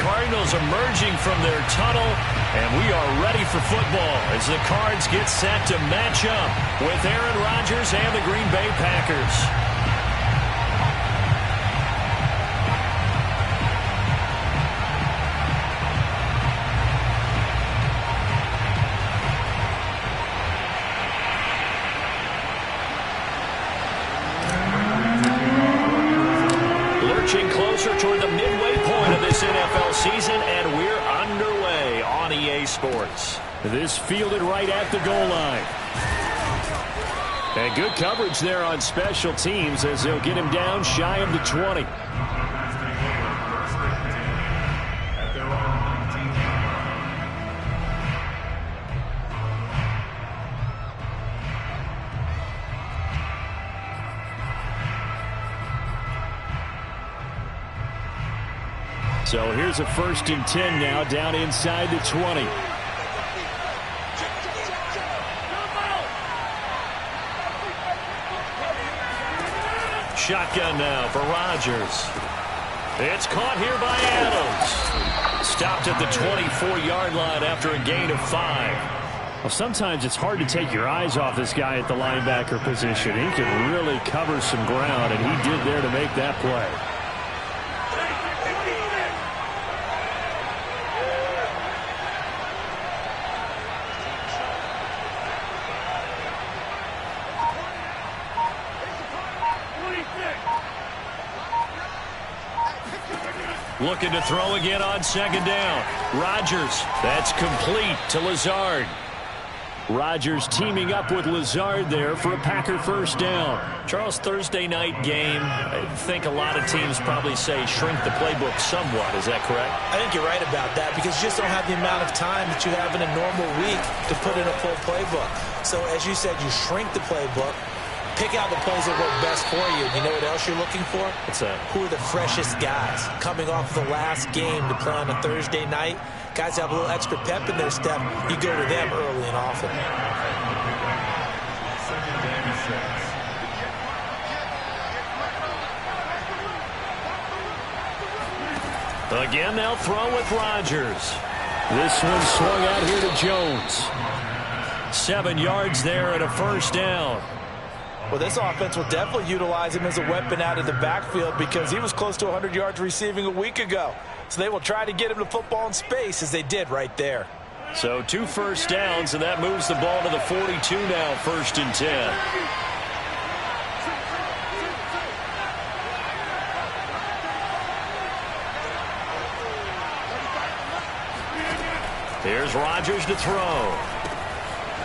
Cardinals emerging from their tunnel, and we are ready for football as the Cards get set to match up with Aaron Rodgers and the Green Bay Packers. Closer toward the midway point of this NFL season, and we're underway on EA Sports. This fielded right at the goal line. And good coverage there on special teams as they'll get him down shy of the 20. So here's a 1st and 10 now, down inside the 20. Shotgun now for Rodgers. It's caught here by Adams. Stopped at the 24-yard line after a gain of 5. Well, sometimes it's hard to take your eyes off this guy at the linebacker position. He can really cover some ground, and he did there to make that play. Looking to throw again on 2nd down. Rodgers, that's complete to Lazard. Rodgers teaming up with Lazard there for a Packer 1st down. Charles, Thursday night game, I think a lot of teams probably say shrink the playbook somewhat. Is that correct? I think you're right about that because you just don't have the amount of time that you have in a normal week to put in a full playbook. So as you said, you shrink the playbook. Pick out the plays that work best for you. You know what else you're looking for? What's that? Who are the freshest guys coming off of the last game to play on a Thursday night? Guys have a little extra pep in their step. You go to them early and often. Again, they'll throw with Rodgers. This one swung out here to Jones. 7 yards there and a 1st down. Well, this offense will definitely utilize him as a weapon out of the backfield because he was close to 100 yards receiving a week ago. So they will try to get him the football in space as they did right there. So 2 1st downs, and that moves the ball to the 42 now, 1st and 10. Here's Rodgers to throw.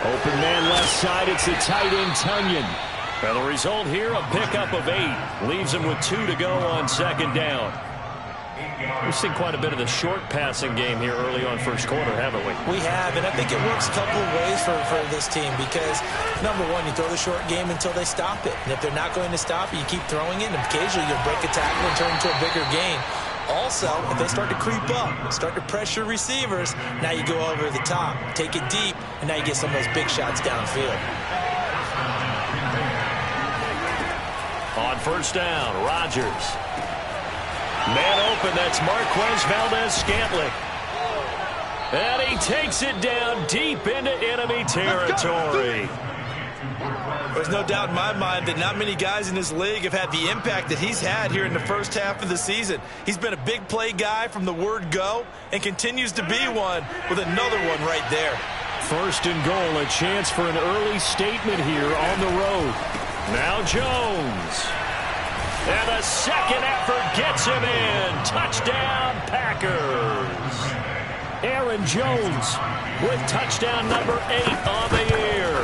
Open man left side, it's the tight end Tunyon. Well, the result here, a pickup of 8. Leaves him with 2 to go on 2nd down. We've seen quite a bit of the short passing game here early on 1st quarter, haven't we? We have, and I think it works a couple of ways for this team because, number one, you throw the short game until they stop it. And if they're not going to stop it, you keep throwing it, and occasionally you'll break a tackle and turn it into a bigger gain. Also, if they start to creep up, start to pressure receivers, now you go over the top, take it deep, and now you get some of those big shots downfield. On 1st down, Rodgers. Man open, that's Marquez Valdez-Scantling. And he takes it down deep into enemy territory. There's no doubt in my mind that not many guys in this league have had the impact that he's had here in the 1st half of the season. He's been a big play guy from the word go and continues to be one with another one right there. 1st and goal, a chance for an early statement here on the road. Now Jones. And the 2nd effort gets him in. Touchdown, Packers. Aaron Jones with touchdown number 8 on the year.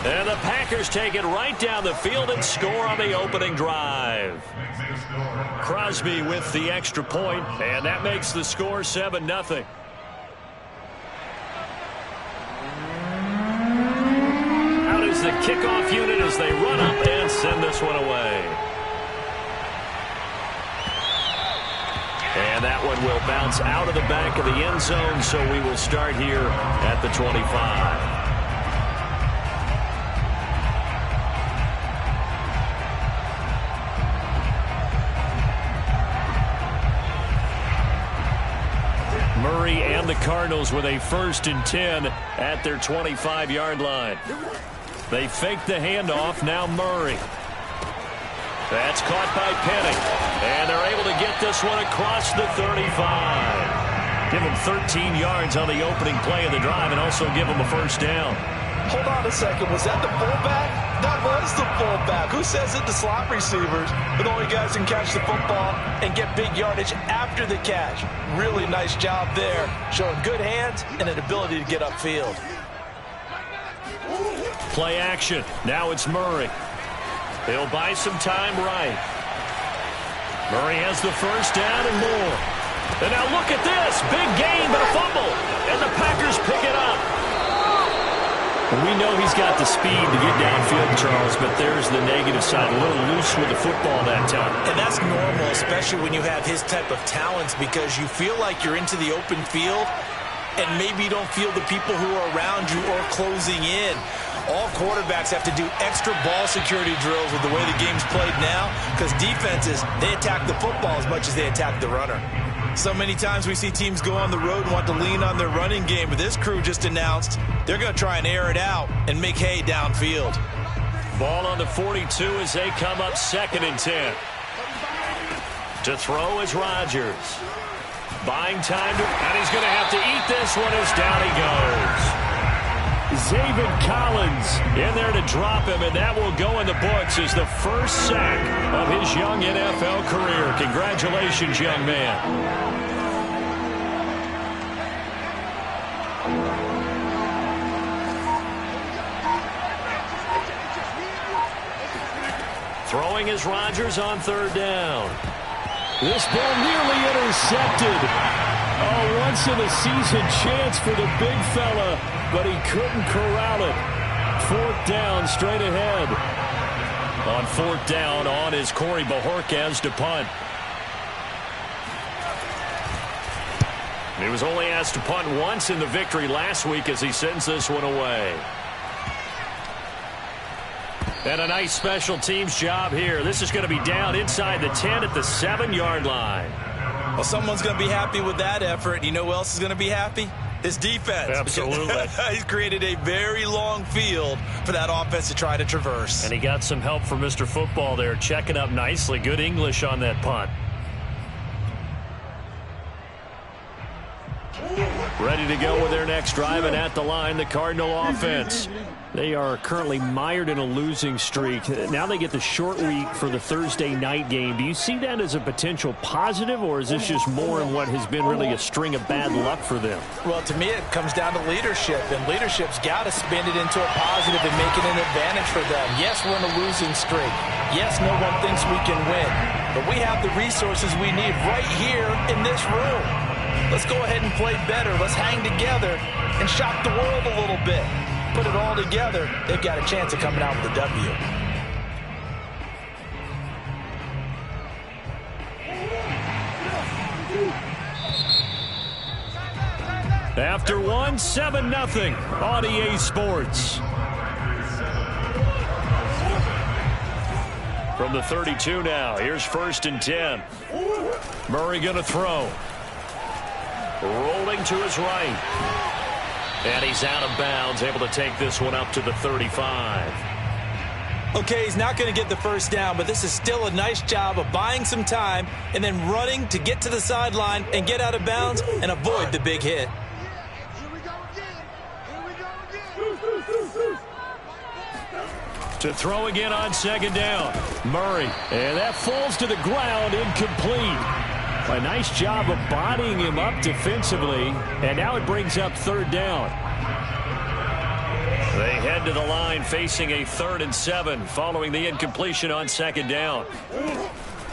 And the Packers take it right down the field and score on the opening drive. Crosby with the extra point, and that makes the score 7-0. Out is the kickoff unit as they run up and send this one away. And that one will bounce out of the back of the end zone, so we will start here at the 25. Murray and the Cardinals with a 1st and 10 at their 25-yard line. They fake the handoff. Now Murray. That's caught by Penning. And they're able to get this one across the 35. Give them 13 yards on the opening play of the drive and also give them a 1st down. Hold on a second. Was that the fullback? That was the fullback. Who says it? The slot receivers. But only guys can catch the football and get big yardage after the catch. Really nice job there. Showing good hands and an ability to get upfield. Play action. Now it's Murray. He'll buy some time right. Murray has the 1st down and more. And now look at this. Big gain, but a fumble. And the Packers pick it up. We know he's got the speed to get downfield, Charles, but there's the negative side. A little loose with the football that time. And that's normal, especially when you have his type of talents, because you feel like you're into the open field and maybe you don't feel the people who are around you or closing in. All quarterbacks have to do extra ball security drills with the way the game's played now, because defenses, they attack the football as much as they attack the runner. So many times we see teams go on the road and want to lean on their running game, but this crew just announced they're going to try and air it out and make hay downfield. Ball on the 42 as they come up 2nd and 10. To throw is Rodgers. Buying time, and he's going to have to eat this one as down he goes. Zaven Collins in there to drop him, and that will go in the books as the 1st sack of his young NFL career. Congratulations, young man. Throwing is Rodgers on 3rd down. This ball nearly intercepted. Oh, once-in-a-season chance for the big fella, but he couldn't corral it. 4th down, straight ahead. On 4th down, on is Corey Bojorquez to punt. He was only asked to punt once in the victory last week as he sends this one away. And a nice special teams job here. This is going to be down inside the 10 at the 7-yard line. Well, someone's going to be happy with that effort. You know who else is going to be happy? His defense. Absolutely. He's created a very long field for that offense to try to traverse. And he got some help from Mr. Football there, checking up nicely. Good English on that punt. Ready to go with their next drive, and at the line, the Cardinal offense. They are currently mired in a losing streak. Now they get the short week for the Thursday night game. Do you see that as a potential positive, or is this just more in what has been really a string of bad luck for them? Well, to me, it comes down to leadership, and leadership's got to spin it into a positive and make it an advantage for them. Yes, we're in a losing streak. Yes, no one thinks we can win, but we have the resources we need right here in this room. Let's go ahead and play better. Let's hang together and shock the world a little bit. Put it all together, they've got a chance of coming out with a W. After one, 7-0 on EA Sports. From the 32 now, here's 1st and 10. Murray going to throw. Rolling to his right. And he's out of bounds, able to take this one up to the 35. Okay, he's not going to get the 1st down, but this is still a nice job of buying some time and then running to get to the sideline and get out of bounds and avoid the big hit. To throw again on 2nd down. Murray, and that falls to the ground, incomplete. A nice job of bodying him up defensively, and now it brings up 3rd down. They head to the line facing a 3rd and 7 following the incompletion on 2nd down.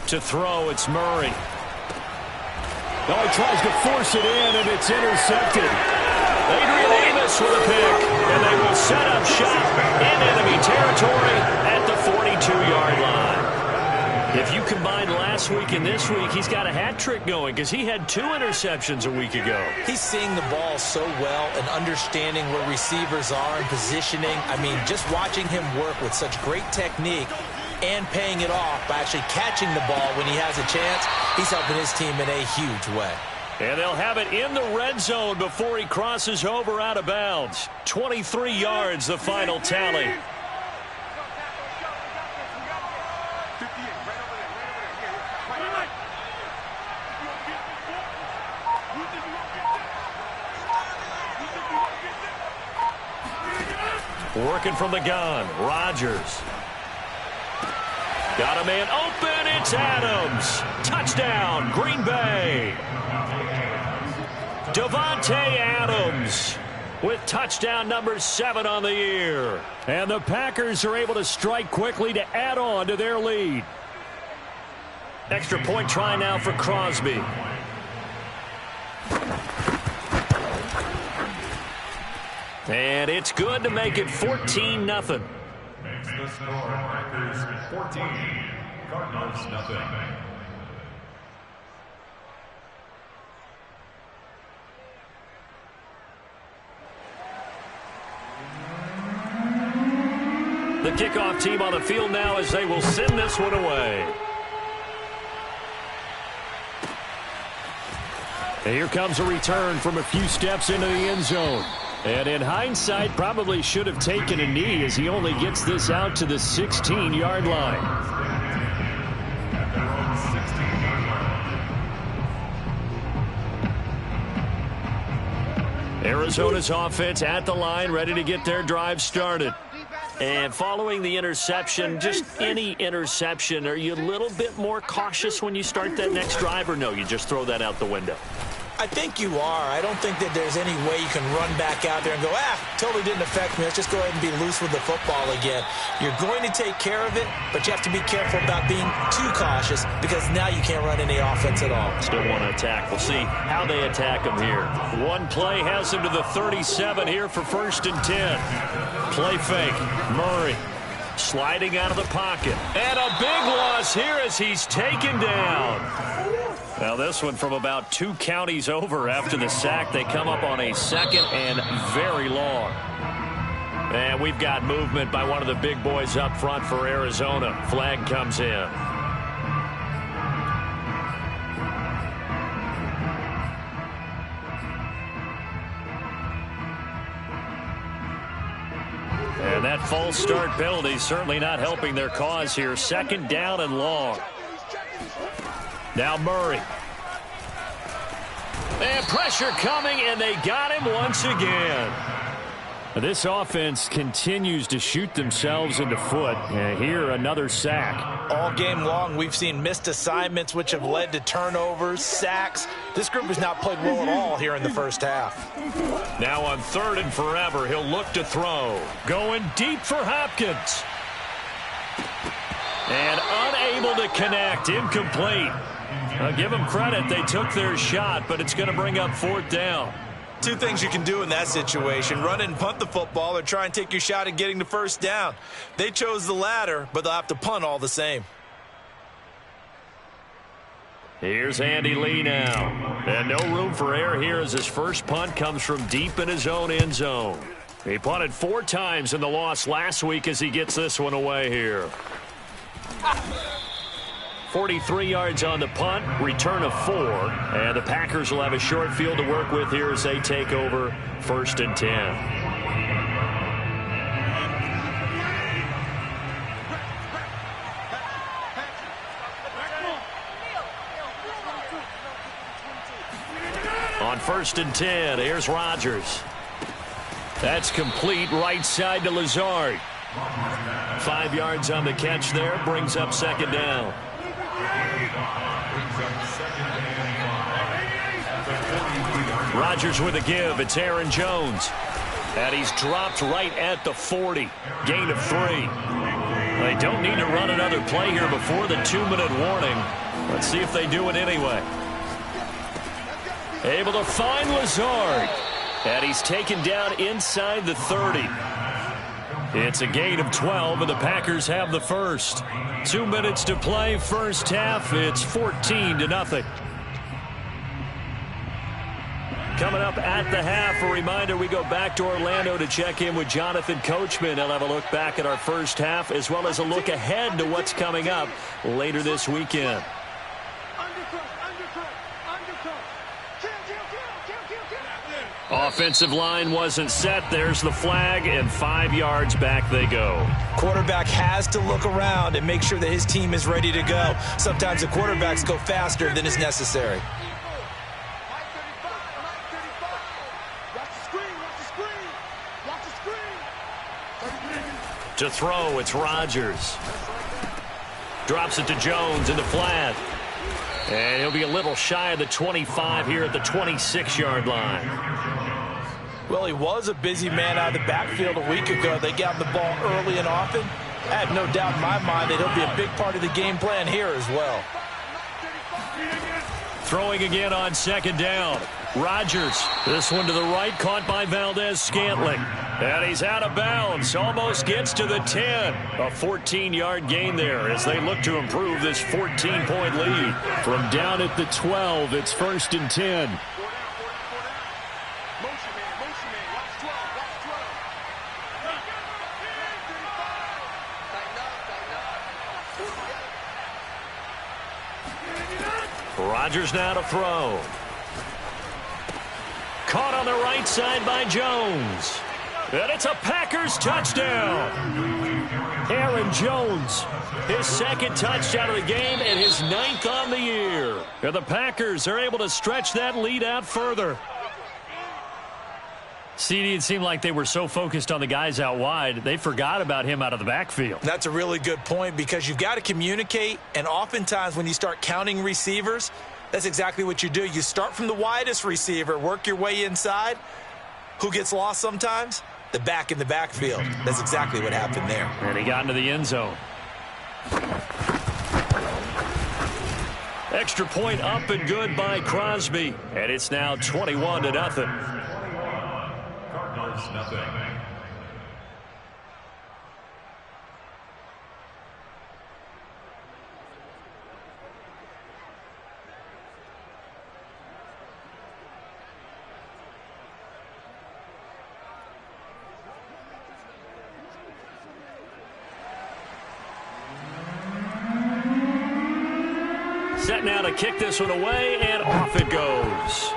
To throw, it's Murray. Oh, he tries to force it in, and it's intercepted. Adrian Amos with a pick, and they will set up shop in enemy territory at the 42-yard line. If you combine last week and this week, he's got a hat trick going because he had 2 interceptions a week ago. He's seeing the ball so well and understanding where receivers are and positioning. I mean, just watching him work with such great technique and paying it off by actually catching the ball when he has a chance, he's helping his team in a huge way. And they'll have it in the red zone before he crosses over out of bounds. 23 yards, the final tally. Working from the gun, Rodgers. Got a man open, it's Adams. Touchdown, Green Bay. Davante Adams with touchdown number 7 on the year. And the Packers are able to strike quickly to add on to their lead. Extra point try now for Crosby. And it's good to make it 14-0. Makes the score Packers 14, Cardinals nothing. The kickoff team on the field now as they will send this one away. And here comes a return from a few steps into the end zone. And in hindsight, probably should have taken a knee as he only gets this out to the 16-yard line. Arizona's offense at the line, ready to get their drive started. And following the interception, just any interception, are you a little bit more cautious when you start that next drive, or no, you just throw that out the window? I think you are. I don't think that there's any way you can run back out there and go, totally didn't affect me. Let's just go ahead and be loose with the football again. You're going to take care of it, but you have to be careful about being too cautious because now you can't run any offense at all. Still want to attack. We'll see how they attack him here. One play has him to the 37 here for 1st and 10. Play fake. Murray sliding out of the pocket. And a big loss here as he's taken down. Now this one from about 2 counties over after the sack. They come up on a 2nd and very long. And we've got movement by one of the big boys up front for Arizona. Flag comes in. And that false start penalty certainly not helping their cause here. 2nd down and long. Now Murray. And pressure coming, and they got him once again. This offense continues to shoot themselves in the foot. And here, another sack. All game long, we've seen missed assignments, which have led to turnovers, sacks. This group has not played well at all here in the first half. Now on 3rd and forever, he'll look to throw. Going deep for Hopkins. And unable to connect. Incomplete. I'll give them credit. They took their shot, but it's going to bring up 4th down. 2 things you can do in that situation. Run it and punt the football or try and take your shot at getting the 1st down. They chose the latter, but they'll have to punt all the same. Here's Andy Lee now. And no room for error here as his first punt comes from deep in his own end zone. He punted 4 times in the loss last week as he gets this one away here. 43 yards on the punt, return of 4, and the Packers will have a short field to work with here as they take over 1st and 10. On 1st and 10, here's Rodgers. That's complete, right side to Lazard. 5 yards on the catch there, brings up 2nd down. Rodgers with a give. It's Aaron Jones. And he's dropped right at the 40. Gain of 3. They don't need to run another play here before the 2-minute warning. Let's see if they do it anyway. Able to find Lazard. And he's taken down inside the 30. It's a gain of 12, and the Packers have the first. 2 minutes to play, first half. It's 14-0. Coming up at the half, a reminder, we go back to Orlando to check in with Jonathan Coachman. He'll have a look back at our first half, as well as a look ahead to what's coming up later this weekend. Undercut. Offensive line wasn't set. There's the flag, and 5 yards back they go. Quarterback has to look around and make sure that his team is ready to go. Sometimes the quarterbacks go faster than is necessary. To throw, it's Rodgers. Drops it to Jones in the flat. And he'll be a little shy of the 25 here at the 26-yard line. Well, he was a busy man out of the backfield a week ago. They got him the ball early and often. I have no doubt in my mind that he'll be a big part of the game plan here as well. Throwing again on second down. Rodgers, this one to the right, caught by Valdez-Scantling. And he's out of bounds, almost gets to the 10. A 14-yard gain there as they look to improve this 14-point lead. From down at the 12, it's 1st and 10. Rodgers now to throw. Caught on the right side by Jones. And it's a Packers touchdown. Aaron Jones, his 2nd touchdown of the game and his 9th on the year. And the Packers are able to stretch that lead out further. CD, it seemed like they were so focused on the guys out wide, they forgot about him out of the backfield. That's a really good point because you've got to communicate, and oftentimes when you start counting receivers, that's exactly what you do. You start from the widest receiver, work your way inside. Who gets lost sometimes? The back in the backfield. That's exactly what happened there. And he got into the end zone. Extra point up and good by Crosby. And it's now 21-0. Cardinals, nothing. Set now to kick this one away, and off it goes.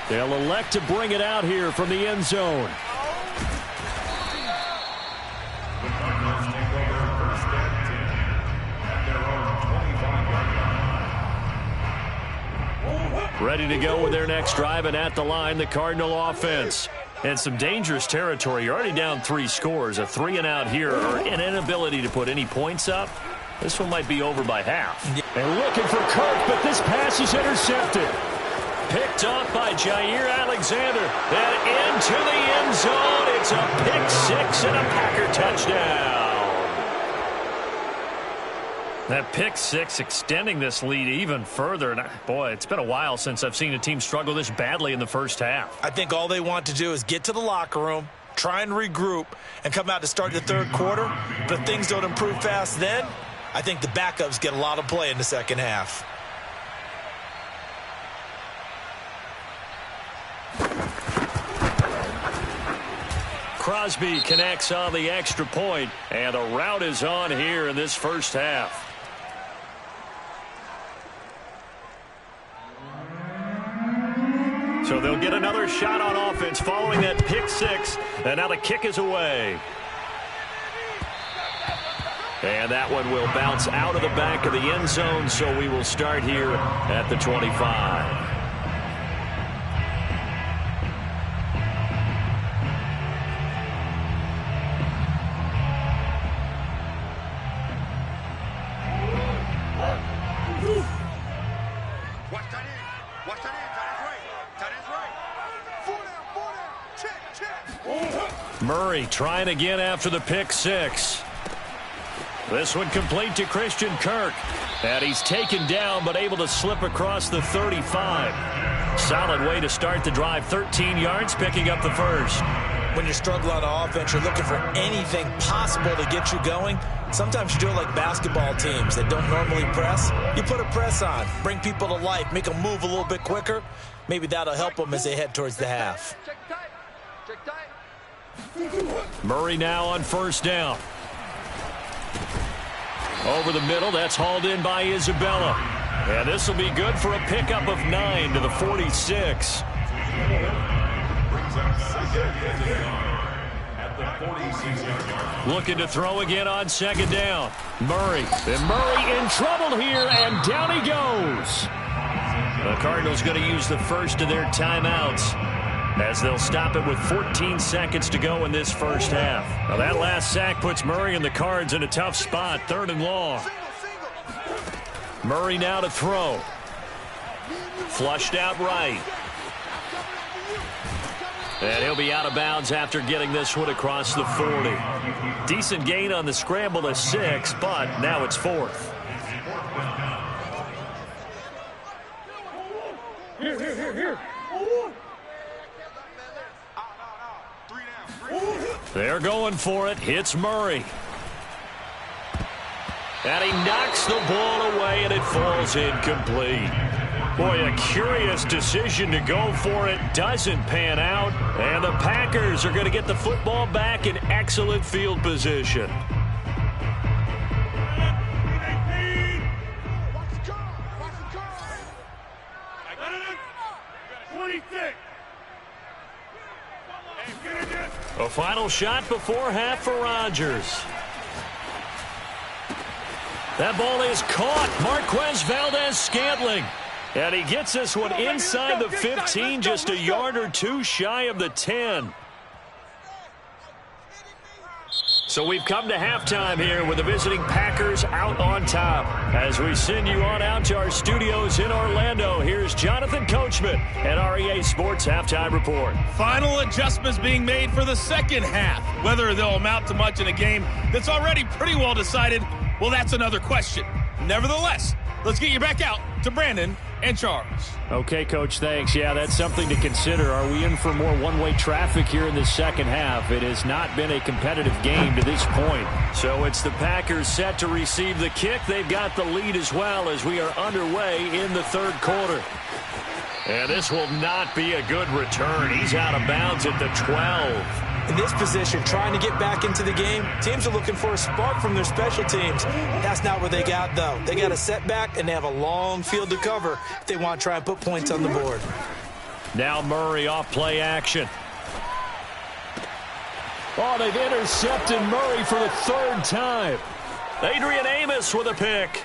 They'll elect to bring it out here from the end zone. The Cardinals take over 1st and 10 at their own 25-yard line. Ready to go with their next drive, and at the line, the Cardinal offense. And some dangerous territory. You're already down 3 scores. A 3-and-out here, or an inability to put any points up. This one might be over by half. And looking for Kirk, but this pass is intercepted. Picked off by Jair Alexander. And into the end zone. It's a pick 6 and a Packer touchdown. That pick 6 extending this lead even further. And boy, it's been a while since I've seen a team struggle this badly in the first half. I think all they want to do is get to the locker room, try and regroup, and come out to start the 3rd quarter. But if things don't improve fast then, I think the backups get a lot of play in the 2nd half. Crosby connects on the extra point, and a rout is on here in this first half. So they'll get another shot on offense following that pick 6, and now the kick is away. And that one will bounce out of the back of the end zone, so we will start here at the 25. Murray trying again after the pick 6. This one complete to Christian Kirk. And he's taken down but able to slip across the 35. Solid way to start the drive. 13 yards, picking up the first. When you're struggling on offense, you're looking for anything possible to get you going. Sometimes you do it like basketball teams that don't normally press. You put a press on, bring people to life, make them move a little bit quicker. Maybe that'll help them as they head towards the half. Murray now on first down. Over the middle, that's hauled in by Isabella. And this will be good for a pickup of 9 to the 46. Looking to throw again on second down. Murray. And Murray in trouble here, and down he goes. The Cardinals going to use the first of their timeouts as they'll stop it with 14 seconds to go in this first half. Now that last sack puts Murray and the Cards in a tough spot, 3rd and long. Murray now to throw. Flushed out right. And he'll be out of bounds after getting this one across the 40. Decent gain on the scramble to 6, but now it's 4th. Here. They're going for it. Hits Murray. And he knocks the ball away, and it falls incomplete. Boy, a curious decision to go for it. Doesn't pan out. And the Packers are going to get the football back in excellent field position. A final shot before half for Rodgers. That ball is caught. Marquez Valdez-Scantling. And he gets this one inside the 15, just a yard or two shy of the 10. So we've come to halftime here with the visiting Packers out on top. As we send you on out to our studios in Orlando, here's Jonathan Coachman at REA Sports Halftime Report. Final adjustments being made for the second half. Whether they'll amount to much in a game that's already pretty well decided, well, that's another question. Nevertheless, let's get you back out to Brandon and Charles. Okay, Coach, thanks. Yeah, that's something to consider. Are we in for more one-way traffic here in the second half? It has not been a competitive game to this point. So it's the Packers set to receive the kick. They've got the lead as well as we are underway in the third quarter. And this will not be a good return. He's out of bounds at the 12. In this position, trying to get back into the game, teams are looking for a spark from their special teams. That's not what they got, though. They got a setback, and they have a long field to cover if they want to try and put points on the board. Now Murray off play action. Oh, they've intercepted Murray for the 3rd time. Adrian Amos with a pick.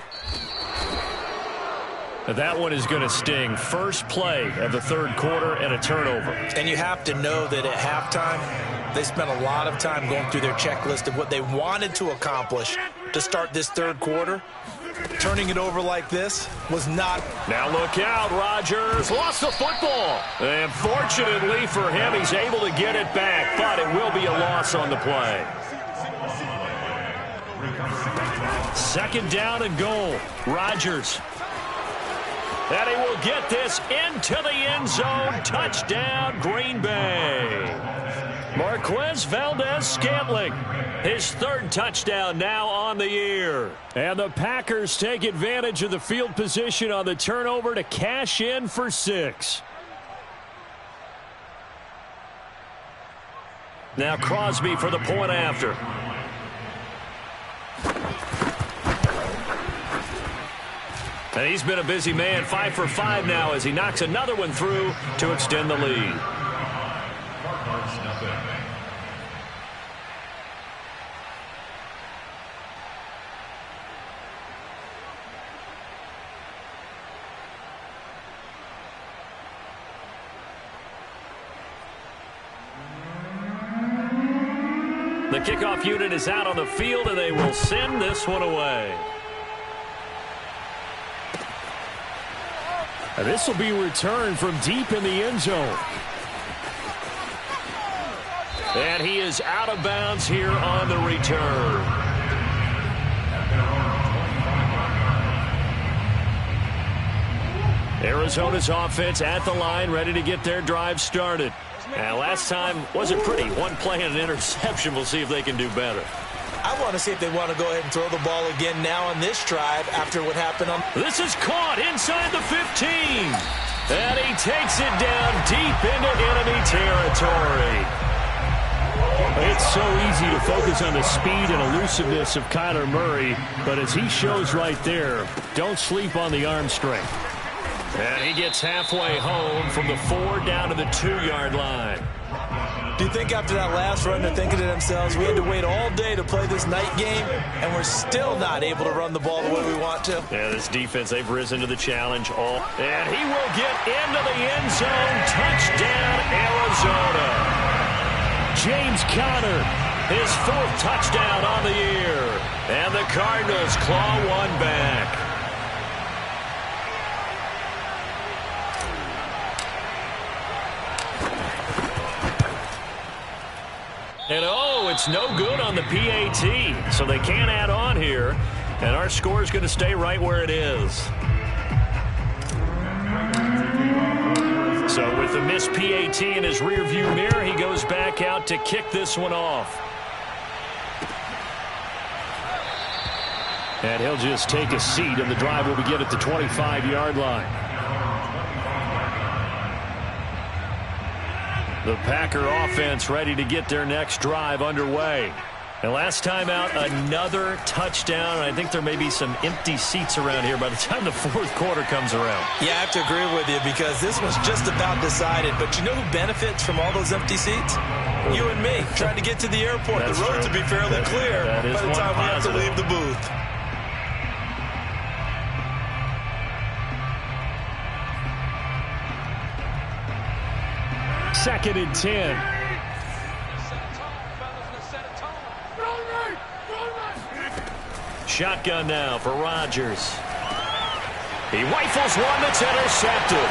That one is going to sting. First play of the third quarter and a turnover. And you have to know that at halftime, they spent a lot of time going through their checklist of what they wanted to accomplish to start this third quarter. Turning it over like this was not. Now look out, Rodgers lost the football. And fortunately for him, he's able to get it back, but it will be a loss on the play. 2nd down and goal. Rodgers. And he will get this into the end zone. Touchdown, Green Bay. Marquez Valdez-Scantling, his 3rd touchdown now on the year. And the Packers take advantage of the field position on the turnover to cash in for 6. Now Crosby for the point after. And he's been a busy man, 5 for 5 now as he knocks another one through to extend the lead. The kickoff unit is out on the field, and they will send this one away. And this will be returned from deep in the end zone. And he is out of bounds here on the return. Arizona's offense at the line, ready to get their drive started. And last time wasn't pretty. One play and an interception. We'll see if they can do better. I want to see if they want to go ahead and throw the ball again now on this drive after what happened on. This is caught inside the 15. And he takes it down deep into enemy territory. It's so easy to focus on the speed and elusiveness of Kyler Murray, but as he shows right there, don't sleep on the arm strength. And he gets halfway home from the 4 down to the 2-yard line. Do you think after that last run they're thinking to themselves, we had to wait all day to play this night game, and we're still not able to run the ball the way we want to? Yeah, this defense, they've risen to the challenge. And he will get into the end zone. Touchdown, Arizona. James Conner, his 4th touchdown on the year. And the Cardinals claw one back. And it's no good on the PAT, so they can't add on here. And our score is going to stay right where it is. So with the missed PAT in his rearview mirror, he goes back out to kick this one off. And he'll just take a seat, and the drive will begin at the 25-yard line. The Packer offense ready to get their next drive underway. And last time out, another touchdown. I think there may be some empty seats around here by the time the 4th quarter comes around. Yeah, I have to agree with you because this was just about decided. But you know who benefits from all those empty seats? You and me, trying to get to the airport. The roads will be fairly clear by the time we have to leave the booth. Second and 10. Shotgun now for Rodgers. He rifles one that's intercepted.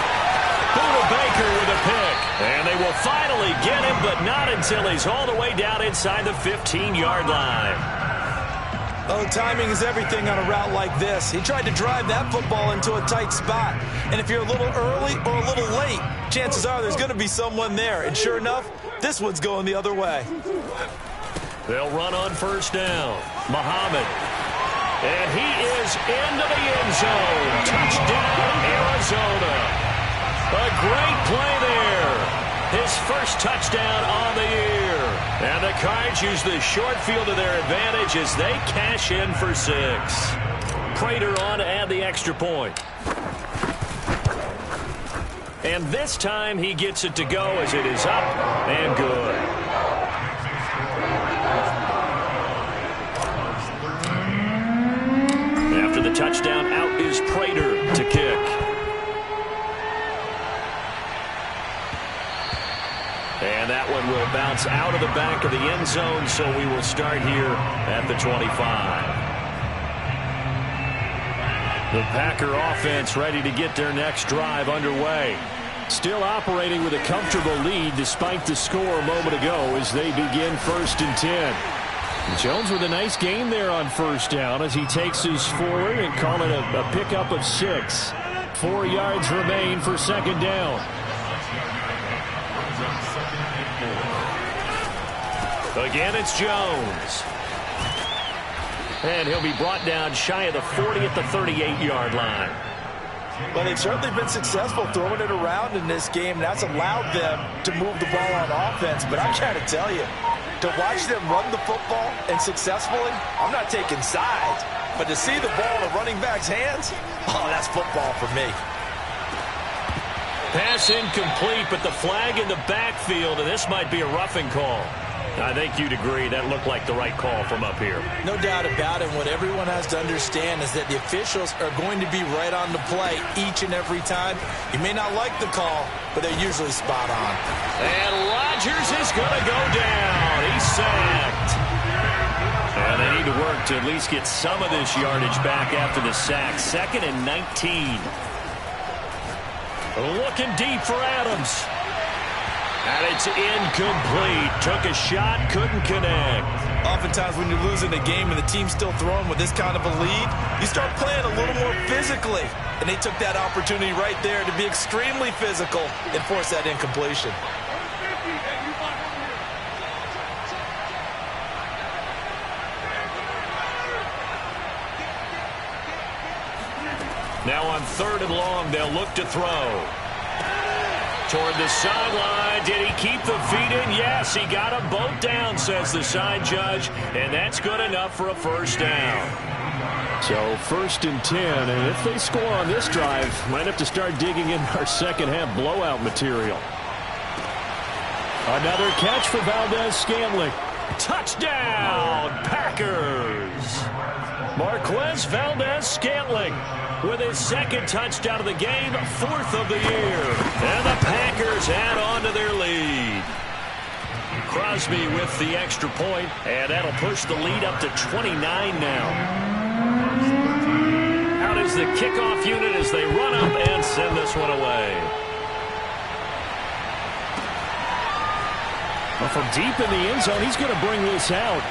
Buda Baker with a pick. And they will finally get him, but not until he's all the way down inside the 15-yard line. Oh, timing is everything on a route like this. He tried to drive that football into a tight spot. And if you're a little early or a little late, chances are there's going to be someone there. And sure enough, this one's going the other way. They'll run on first down. Muhammad. And he is into the end zone. Touchdown, Arizona. A great play there. His first touchdown on the year. And the Cards use the short field to their advantage as they cash in for 6. Prater on to add the extra point. And this time he gets it to go as it is up and good. After the touchdown, out is Prater to kick. And that one will bounce out of the back of the end zone, so we will start here at the 25. The Packer offense ready to get their next drive underway. Still operating with a comfortable lead despite the score a moment ago as they begin 1st and 10. Jones with a nice gain there on first down as he takes his forward and call it a pickup of 6. 4 yards remain for second down. Again, it's Jones. And he'll be brought down shy of the 40 at the 38-yard line. Well, they've certainly been successful throwing it around in this game. That's allowed them to move the ball on offense. But I'm trying to tell you, to watch them run the football and successfully, I'm not taking sides. But to see the ball in the running back's hands, oh, that's football for me. Pass incomplete, but the flag in the backfield, and this might be a roughing call. I think you'd agree that looked like the right call from up here. No doubt about it. What everyone has to understand is that the officials are going to be right on the play each and every time. You may not like the call, but they're usually spot on. And Rodgers is going to go down. He's sacked. And they need to work to at least get some of this yardage back after the sack. 2nd and 19. Looking deep for Adams. And it's incomplete. Took a shot, couldn't connect. Oftentimes when you're losing a game and the team's still throwing with this kind of a lead, you start playing a little more physically. And they took that opportunity right there to be extremely physical and force that incompletion. Now on 3rd and long, they'll look to throw. Toward the sideline. Did he keep the feet in? Yes, he got them both down, says the side judge, and that's good enough for a first down. So 1st and 10, and if they score on this drive, might have to start digging in our second half blowout material. Another catch for Valdez-Scantling. Touchdown, Packers! Marquez Valdez-Scantling with his 2nd touchdown of the game, 4th of the year. And the Packers add on to their lead. Crosby with the extra point, and that'll push the lead up to 29 now. Out is the kickoff unit as they run up and send this one away. Well, from deep in the end zone, he's going to bring this out.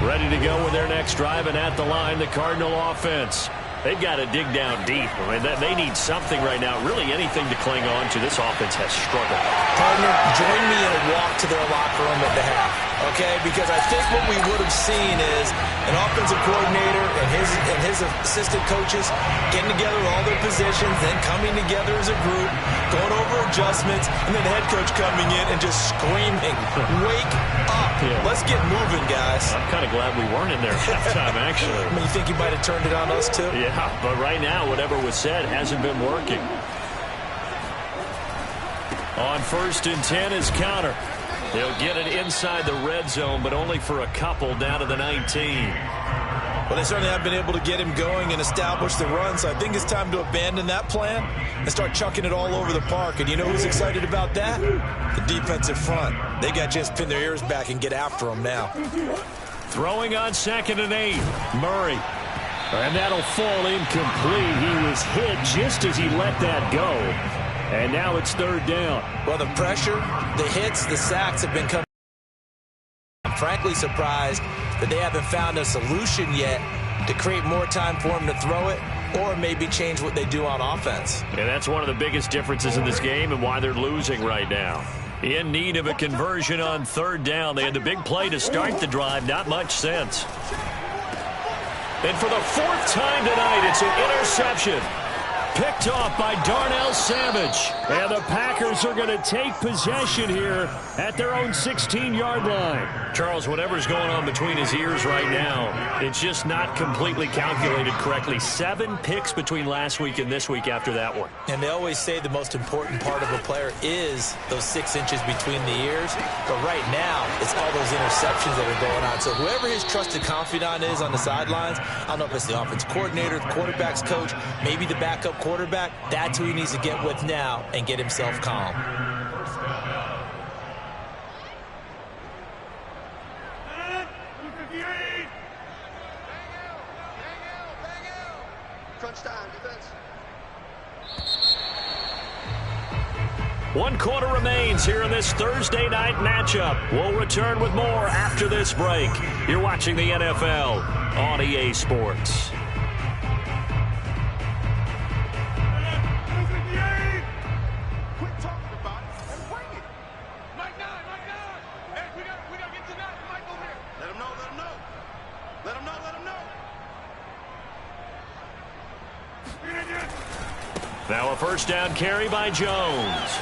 Ready to go with their next drive, and at the line, the Cardinal offense. They've got to dig down deep. I mean, they need something right now, really anything to cling on to. This offense has struggled. Partner, join me in a walk to their locker room at the half, okay? Because I think what we would have seen is an offensive coordinator and his assistant coaches getting together all their positions, then coming together as a group, going over adjustments, and then the head coach coming in and just screaming, wake up. Yeah. Let's get moving, guys. I'm kind of glad we weren't in there at halftime, actually. I mean, you think he might have turned it on us, too? Yeah, but right now, whatever was said hasn't been working. On 1st and 10 is counter. They'll get it inside the red zone, but only for a couple down to the 19. Well, they certainly have been able to get him going and establish the run, so I think it's time to abandon that plan and start chucking it all over the park. And you know who's excited about that? The defensive front. They got a chance to pin their ears back and get after him now. Throwing on 2nd and 8. Murray. And that'll fall incomplete. He was hit just as he let that go. And now it's 3rd down. Well, the pressure, the hits, the sacks have been coming. I'm frankly surprised that they haven't found a solution yet to create more time for him to throw it or maybe change what they do on offense. And that's one of the biggest differences in this game and why they're losing right now. In need of a conversion on 3rd down. They had the big play to start the drive. Not much sense. And for the 4th time tonight, it's an interception. Picked off by Darnell Savage. And the Packers are going to take possession here at their own 16-yard line. Charles, whatever's going on between his ears right now, it's just not completely calculated correctly. 7 picks between last week and this week after that one. And they always say the most important part of a player is those 6 inches between the ears. But right now, it's all those interceptions that are going on. So whoever his trusted confidant is on the sidelines, I don't know if it's the offense coordinator, the quarterback's coach, maybe the backup quarterback, that's who he needs to get with now and get himself calm. Crunch time, defense. 1 quarter remains here in this Thursday night matchup. We'll return with more after this break. You're watching the NFL on EA Sports. Now a first down carry by Jones.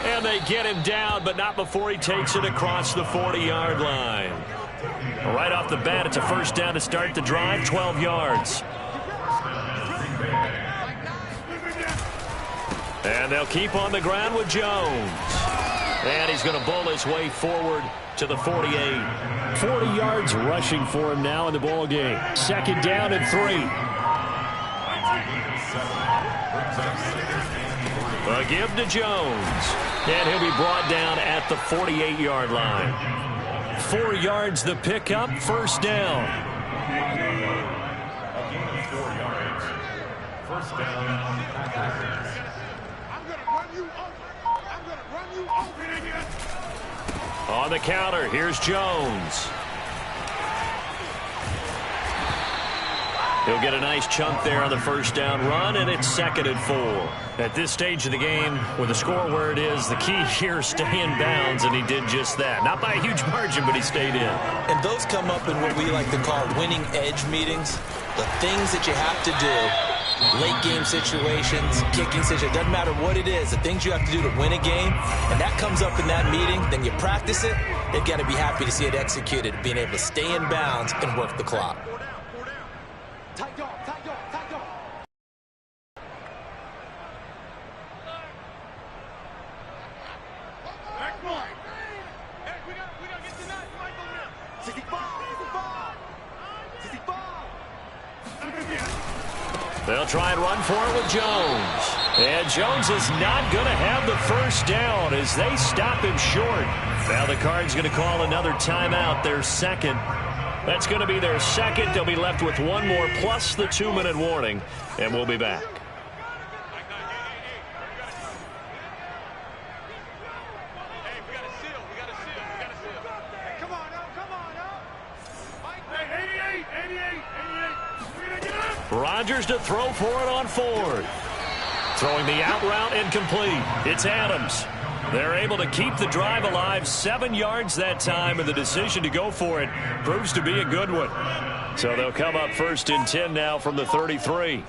And they get him down, but not before he takes it across the 40-yard line. Right off the bat, it's a first down to start the drive, 12 yards. And they'll keep on the ground with Jones. And he's going to bull his way forward to the 48. 40 yards rushing for him now in the ball game. 2nd down and 3. A give to Jones. And he'll be brought down at the 48-yard line. 4 yards the pickup, first down. First down. I'm going to run you over. I'm going to run you over again. On the counter, here's Jones. He'll get a nice chunk there on the first down run, and it's 2nd and 4. At this stage of the game, with the score where it is, the key here is stay in bounds, and he did just that. Not by a huge margin, but he stayed in. And those come up in what we like to call winning edge meetings. The things that you have to do, late game situations, kicking situations, doesn't matter what it is, the things you have to do to win a game, and that comes up in that meeting, then you practice it, you've got to be happy to see it executed, being able to stay in bounds and work the clock. They'll try and run for it with Jones. And Jones is not going to have the first down as they stop him short. Now the Cards going to call another timeout, their second. That's going to be their second. They'll be left with one more plus the 2-minute warning, and we'll be back. Rodgers to throw for it on 4th. Throwing the out route incomplete. It's Adams. They're able to keep the drive alive, 7 yards that time, and the decision to go for it proves to be a good one. So they'll come up 1st and 10 now from the 33.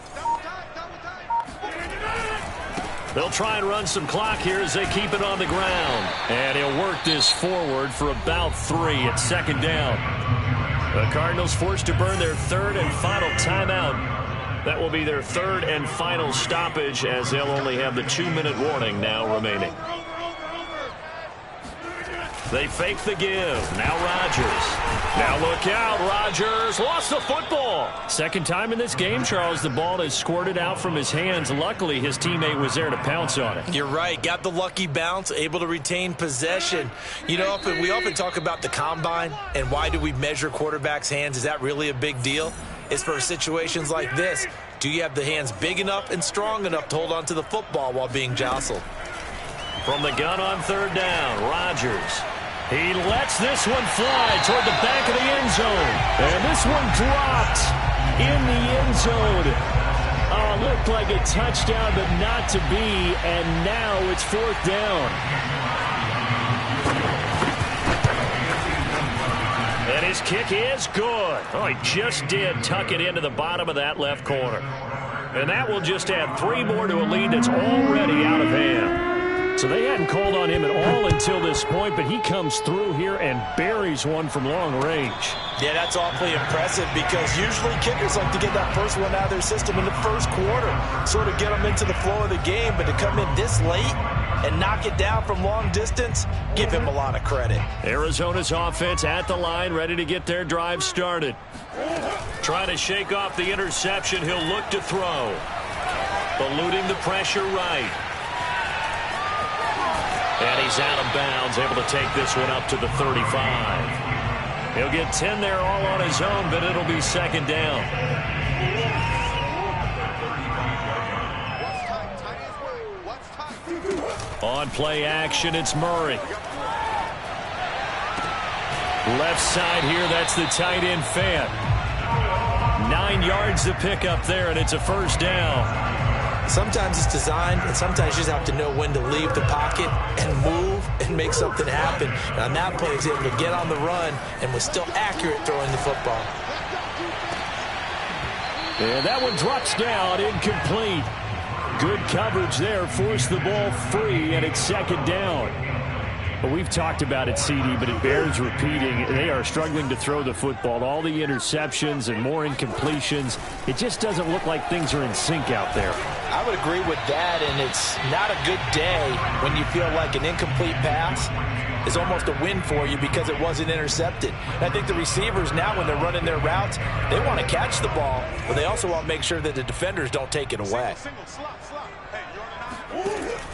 They'll try and run some clock here as they keep it on the ground. And he'll work this forward for about 3 at 2nd down. The Cardinals forced to burn their 3rd and final timeout. That will be their 3rd and final stoppage as they'll only have the 2-minute warning now remaining. They fake the give. Now Rodgers. Now look out. Rodgers lost the football. Second time in this game, Charles, the ball has squirted out from his hands. Luckily, his teammate was there to pounce on it. You're right. Got the lucky bounce, able to retain possession. You know, we often talk about the combine and why do we measure quarterbacks' hands. Is that really a big deal? It's for situations like this. Do you have the hands big enough and strong enough to hold on to the football while being jostled? From the gun on 3rd down, Rodgers. He lets this one fly toward the back of the end zone. And this one dropped in the end zone. Oh, looked like a touchdown, but not to be. And now it's 4th down. And his kick is good. Oh, he just did tuck it into the bottom of that left corner. And that will just add 3 more to a lead that's already out of hand. So they hadn't called on him at all until this point, but he comes through here and buries one from long range. Yeah, that's awfully impressive because usually kickers like to get that first one out of their system in the first quarter, sort of get them into the flow of the game, but to come in this late and knock it down from long distance, give him a lot of credit. Arizona's offense at the line, ready to get their drive started. Trying to shake off the interception, he'll look to throw. Eluding the pressure right. And he's out of bounds, able to take this one up to the 35. He'll get 10 there all on his own, but it'll be 2nd down. On play action, it's Murray. Left side here, that's the tight end fan. 9 yards to pick up there, and it's a 1st down. Sometimes it's designed, and sometimes you just have to know when to leave the pocket and move and make something happen. And on that play, he's able to get on the run and was still accurate throwing the football. And that one drops down, incomplete. Good coverage there, forced the ball free, and it's 2nd down. Well, we've talked about it, CD, but it bears repeating. They are struggling to throw the football. All the interceptions and more incompletions. It just doesn't look like things are in sync out there. I would agree with that, and it's not a good day when you feel like an incomplete pass is almost a win for you because it wasn't intercepted. And I think the receivers now, when they're running their routes, they want to catch the ball, but they also want to make sure that the defenders don't take it away.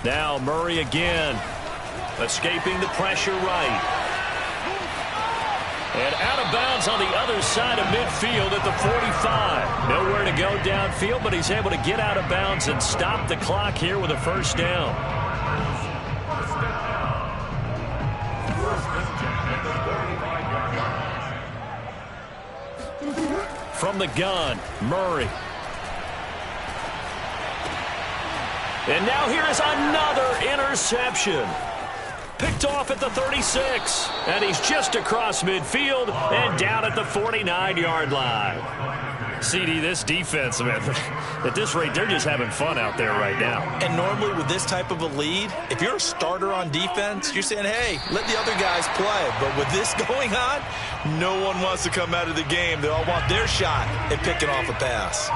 Now Murray again. Escaping the pressure right. And out of bounds on the other side of midfield at the 45. Nowhere to go downfield, but he's able to get out of bounds and stop the clock here with a 1st down. From the gun, Murray. And now here is another interception. Picked off at the 36. And he's just across midfield and down at the 49-yard line. CD, this defense, man, at this rate, they're just having fun out there right now. And normally with this type of a lead, if you're a starter on defense, you're saying, hey, let the other guys play. But with this going on, no one wants to come out of the game. They all want their shot at picking off a pass.